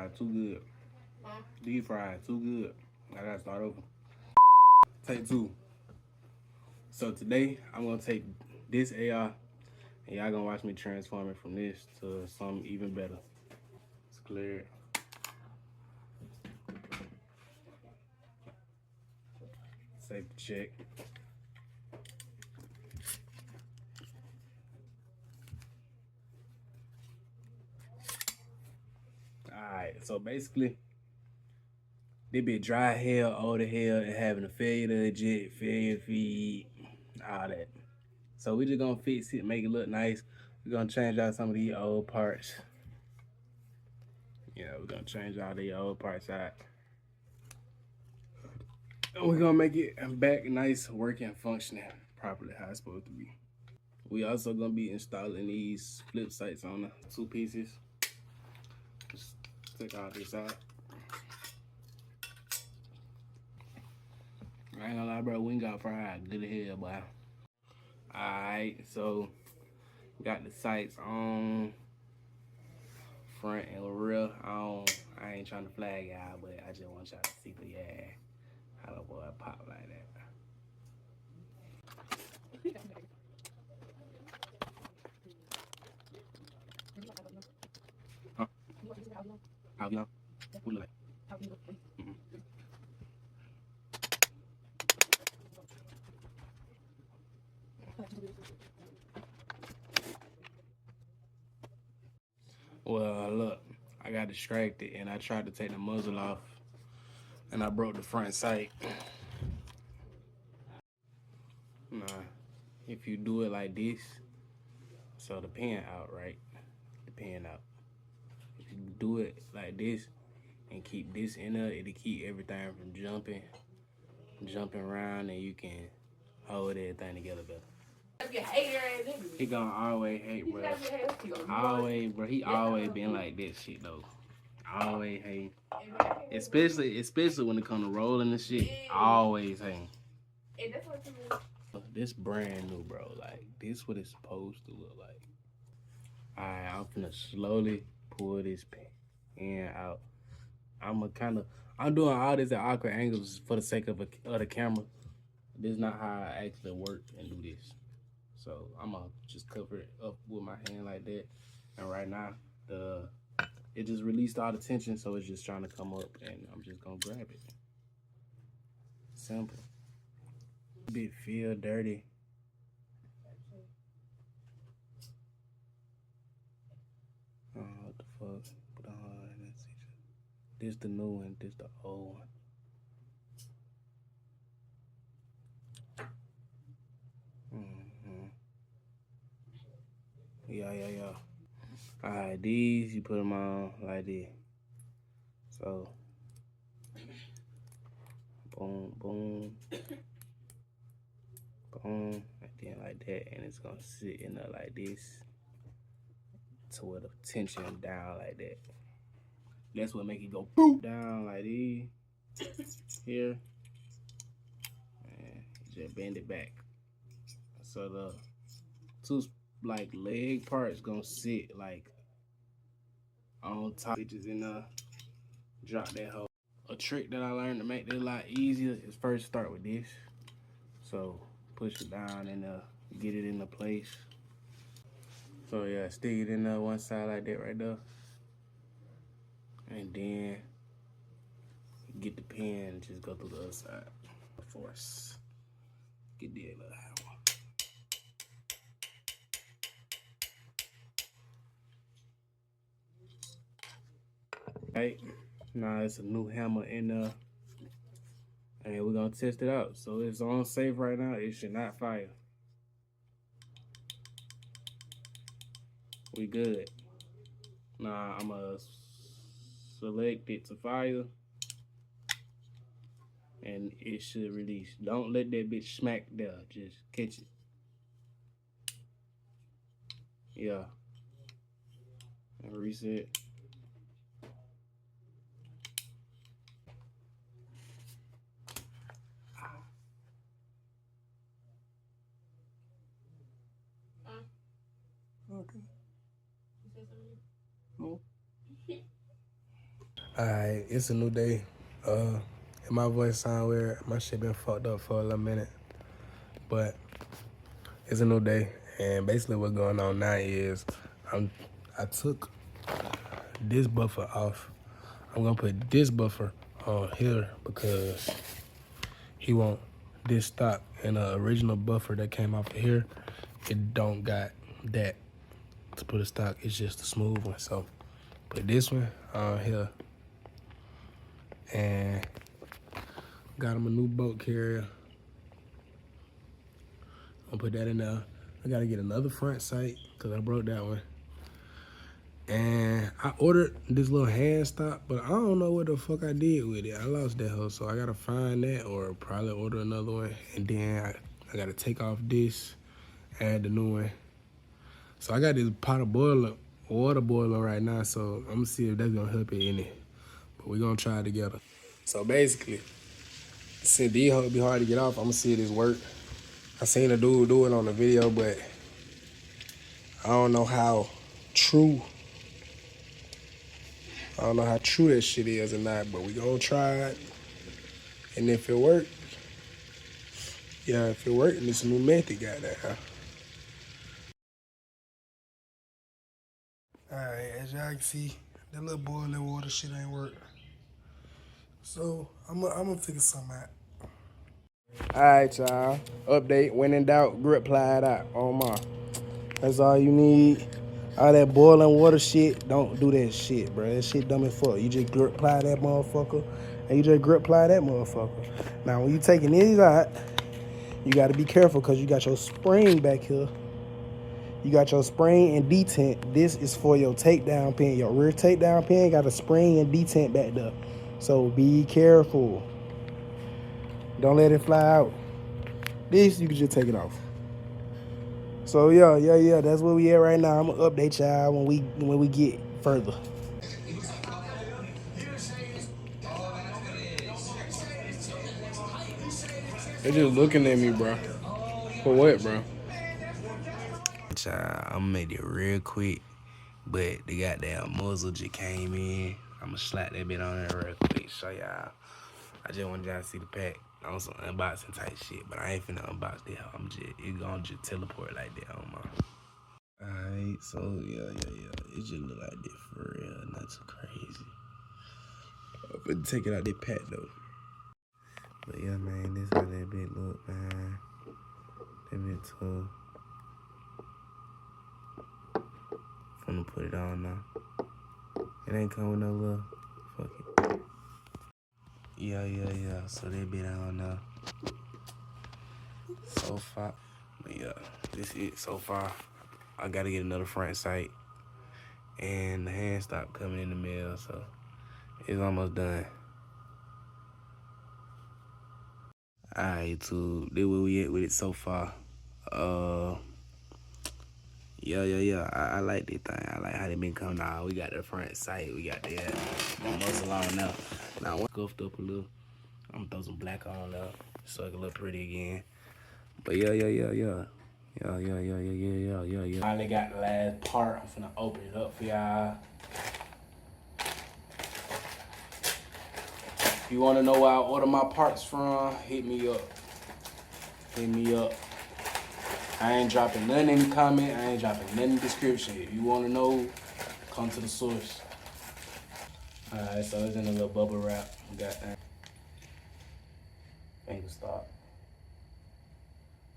fried too good. Deep fried too good. I gotta start over. Take two. So today I'm gonna take this AR and y'all gonna watch me transform it from this to something even better. It's clear. Safety check. Alright, so basically, they be dry hell, old hell, and having a failure to eject, failure feed, all that. So we just gonna fix it, make it look nice. We're gonna change out some of these old parts. Yeah, we're gonna change all the old parts out. And we're gonna make it back nice, working, functioning properly how it's supposed to be. We also gonna be installing these flip sights on the two pieces. Just take all this out. I ain't gonna lie, bro, we ain't got fried good as hell, boy. Alright, so got the sights on front and rear. I ain't trying to flag y'all, but I just want y'all to see the how the boy pop like that. Huh? How you know? What look like? Mm-hmm. Well, look, I got distracted and I tried to take the muzzle off and I broke the front sight. Nah, if you do it like this, so the pin out, right? The pin out. If you do it like this and keep this in there, it'll keep everything from jumping around, and you can hold everything together better. He gonna always hate, bro. Always, bro. He always been like this shit though. Always hate. Especially when it come to rolling and shit. Always hate. This brand new, bro. Like this, what it's supposed to look like. Alright, I'm finna slowly pull this pin out. I'm doing all this at awkward angles for the sake of the camera. This is not how I actually work and do this. So I'm gonna just cover it up with my hand like that. And right now, it just released all the tension, so it's just trying to come up, and I'm just gonna grab it. Simple. Bit feel dirty. Oh, what the fuck? Put on, let's see. This the new one, this the old one. Yeah. Alright, these you put them on like this. So, boom, boom, boom, and then like that, and it's gonna sit in there like this to where the tension down like that. That's what make it go boom down like this here, and just bend it back. So the two like leg parts gonna sit like on top. Bitches in there, drop that hoe. A trick that I learned to make this a lot easier is first start with this. So push it down and get it into place. So yeah, stick it in there one side like that right there. And then get the pin and just go through the other side. Force. Get the little hammer. Right, now it's a new hammer in there. And we're gonna test it out. So it's on safe right now. It should not fire. We good. Now I'm gonna select it to fire. And it should release. Don't let that bitch smack there. Just catch it. Yeah. And reset. Okay. Oh. Alright, it's a new day. And my voice sound weird. My shit been fucked up for a little minute. But it's a new day. And basically what's going on now is I took this buffer off. I'm gonna put this buffer on here because he want this stock, and the original buffer that came off of here, it don't got that to put a stock. It's just a smooth one. So put this one on here, and got him a new boat carrier. I'll put that in there. I gotta get another front sight because I broke that one. And I ordered this little hand stop, but I don't know what the fuck I did with it. I lost that hoe, so I gotta find that or probably order another one. And then I gotta take off this, add the new one. So I got this water boiler right now, so I'm gonna see if that's gonna help it in it. But we're gonna try it together. So basically, since these hoes be hard to get off, I'm gonna see if this work. I seen a dude do it on the video, but I don't know how true that shit is or not, but we gonna try it. And if it work, if it work, then it's a new method, goddamn. Alright, as y'all can see, that little boiling water shit ain't work. So I'm gonna figure something out. Alright, y'all. Update, when in doubt, grip ply it out. Oh my. That's all you need. All that boiling water shit, don't do that shit, bro. That shit dumb as fuck. You just grip ply that motherfucker, and you just grip ply that motherfucker. Now, when you taking these out, you got to be careful because you got your spring back here. You got your spring and detent. This is for your takedown pin. Your rear takedown pin got a spring and detent back there. So be careful. Don't let it fly out. This, you can just take it off. So yeah, that's where we at right now. I'm gonna update y'all when we get further. They just looking at me, bro. For what, bro? I'm gonna make it real quick, but the goddamn muzzle just came in. I'm gonna slap that bit on there real quick, show y'all. I just want y'all to see the pack on some unboxing type shit, but I ain't finna unbox that. It gonna just teleport like that on my. Alright, so yeah. It just look like this for real, not too crazy. But take it out that pack though. But yeah, man, this how that bit look, man. That bit too. I'm gonna put it on now. It ain't come with no little, fuck it. Yeah. So that bit on now. So far, but yeah, this is it so far. I gotta get another front sight, and the hand stop coming in the mail, so it's almost done. Alright, so this where we at with it so far. Yeah. I like this thing. I like how they been coming out. We got the front sight. We got that muscle on now. Now I'm scuffed up a little. I'm gonna throw some black on there so it can look pretty again. But yeah. Finally got the last part. I'm finna open it up for y'all. If you wanna know where I order my parts from, hit me up. I ain't dropping nothing in the comment. I ain't dropping nothing in the description. If you wanna know, come to the source. Alright, so it's in a little bubble wrap. Got that. Finger stop.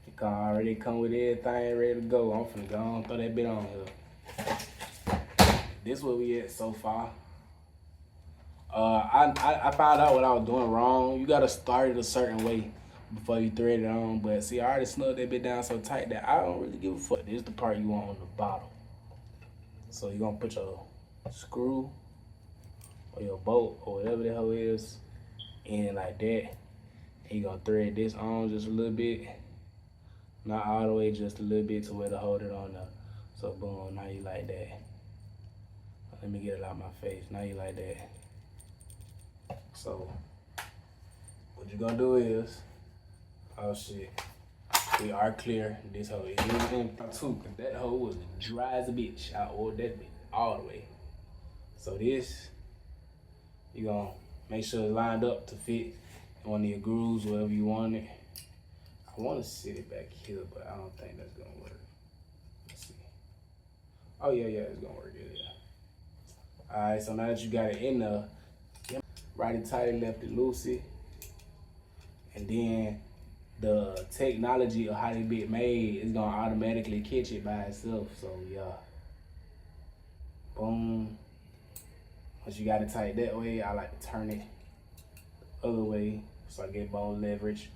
It already come with everything ready to go. I'm finna go on, throw that bit on here. This where we at so far. I found out what I was doing wrong. You gotta start it a certain way before you thread it on. But see, I already snugged that bit down so tight that I don't really give a fuck. This is the part you want on the bottom. So you're gonna put your screw or your bolt or whatever the hell it is in like that. And you're gonna thread this on just a little bit. Not all the way, just a little bit to where to hold it on there. So boom, now you like that. Let me get it out of my face. Now you like that. So what you gonna do is, oh shit, we are clear. This hoe is in too, cause that hoe was dry as a bitch. I ordered that bitch all the way. So this You're gonna make sure it's lined up to fit one of your grooves, wherever you want it. I want to sit it back here, but I don't think that's gonna work. Let's see. Oh yeah, it's gonna work. Yeah. All right, so now that you got it in there, right it tight, left it loosey, and then the technology of how they be made is gonna automatically catch it by itself. So yeah, boom. Once you got it tight that way, I like to turn it the other way so I get bone leverage.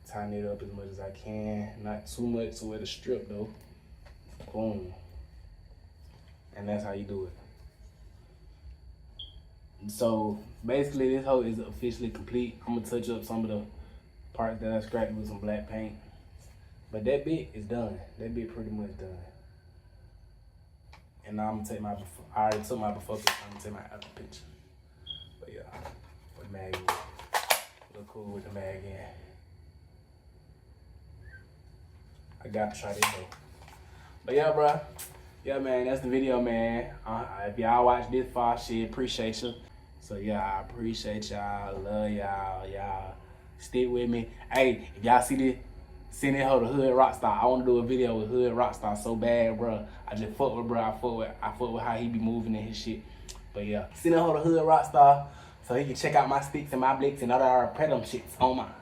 Tighten it up as much as I can, not too much so it'll strip though. Boom. And that's how you do it. So basically this hoe is officially complete. I'm gonna touch up some of the parts that I scratched with some black paint. But that bit is done. That bit pretty much done. And now I'm gonna take my before. I already took my before picture. I'm gonna take my after picture. But yeah, with mag in. Look cool with the mag in. I gotta try this though. But yeah, bro. Yeah, man, that's the video, man. If y'all watch this far, shit, appreciate you. So yeah, I appreciate y'all. Love y'all. Y'all stick with me. Hey, if y'all see this, send it ho to Hood Rockstar. I want to do a video with Hood Rockstar so bad, bro. I just fuck with bro. I fuck with how he be moving and his shit. But yeah, send it ho to Hood Rockstar so he can check out my sticks and my blicks and other Predum shits on mine.